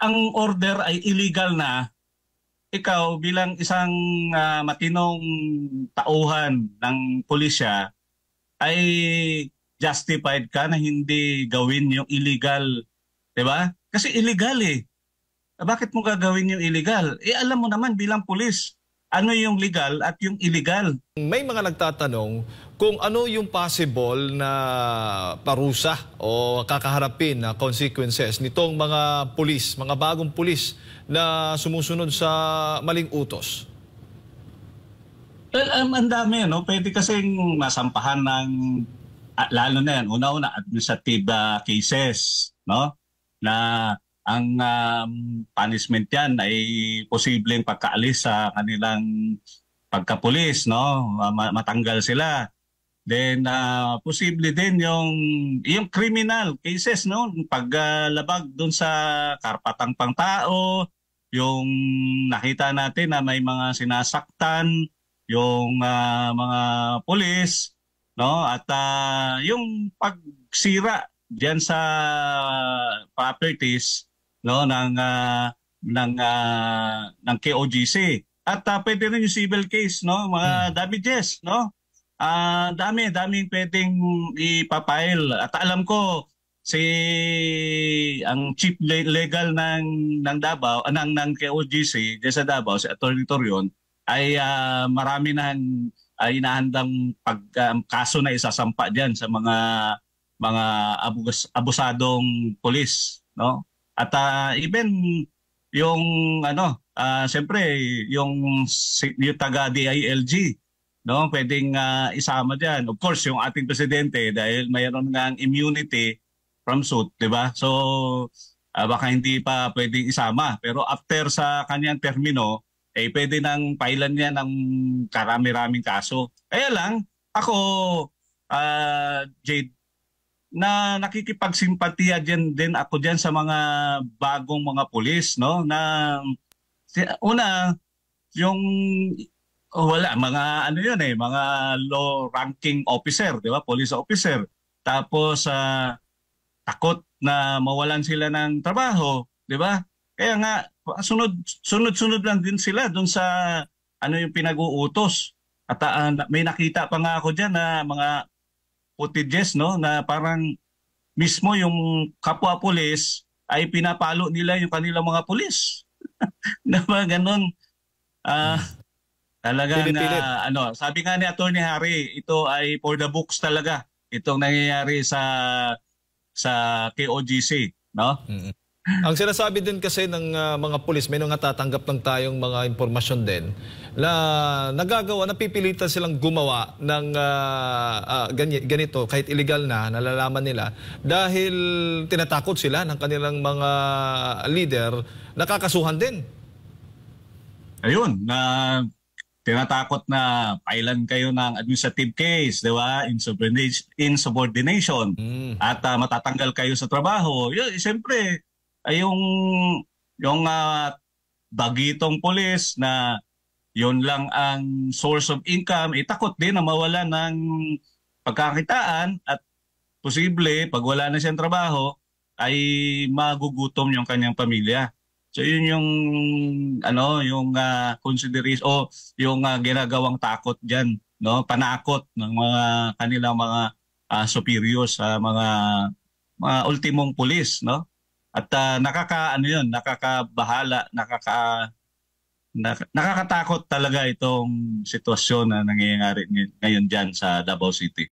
ang order ay illegal na, ikaw bilang isang matinong tauhan ng pulisya ay justified ka na hindi gawin yung illegal, 'di ba? Kasi illegal eh. Bakit mo gagawin yung illegal? Eh alam mo naman bilang pulis, ano yung legal at yung illegal. May mga nagtatanong kung ano yung possible na parusa o kakaharapin na consequences nitong mga pulis, mga bagong pulis na sumusunod sa maling utos. Well, ang dami, no? Pwede kasing masampahan ng, lalo na yan, una-una, administrative cases, no? Na ang punishment yan ay posibleng pagkaalis sa kanilang pagkapulis, no? Matanggal sila. Then posible din yung criminal cases, no? Paglabag doon sa karapatang pangtao, yung nakita natin na may mga sinasaktan yung mga pulis, no? At yung pagsira diyan sa properties, no, ng KOGC. At pwede rin yung civil case, no, mga damages, no. Daming pwedeng ipapile. At alam ko ang chief legal ng Davao, ng KOGC diyan sa Davao, si Attorney Torion, ay marami na inahandang kaso na isasampa diyan sa mga abusadong pulis, no? At even yung siyempre yung taga DILG, no, pwedeng isama diyan. Of course, yung ating presidente dahil mayroon ngang immunity from suit, 'di ba? So baka hindi pa pwedeng isama, pero after sa kanyang termino pwede nang pailan niya ng karami-raming kaso. Kaya lang ako, Jade, na nakikipagsimpatiya din ako diyan sa mga bagong mga pulis, no, na una yung wala mga mga low ranking officer, 'di ba, police officer, tapos takot na mawalan sila ng trabaho, 'di ba? Kaya nga sunod-sunod lang din sila doon sa yung pinag-uutos. At may nakita pa nga ako diyan na mga footages, no, na parang mismo yung kapwa pulis ay pinapalo nila yung kanilang mga pulis. Na ba ganun? Talagang sabi nga ni Attorney Harry, ito ay for the books talaga. Itong nangyayari sa KOGC, no? Ang sinasabi din kasi ng mga pulis, may natatanggap lang tayong mga impormasyon din na nagagawa, napipilitan silang gumawa ng ganito, kahit illegal na, nalalaman nila, dahil tinatakot sila ng kanilang mga leader, nakakasuhan din. Ayun, tinatakot na pailan kayo ng administrative case, di ba? Insubordination. At matatanggal kayo sa trabaho. Siyempre, ay yung bagitong pulis na yun lang ang source of income, takot din na mawala ng pagkakitaan at posible pag wala na siyang trabaho ay magugutom yung kanyang pamilya. So yun yung yung consideration o yung ginagawang takot diyan, no, panakot ng mga kanilang mga superiors sa mga ultimong pulis, no? At nakakabahala, nakakatakot talaga itong sitwasyon na nangyayari ngayon diyan sa Davao City.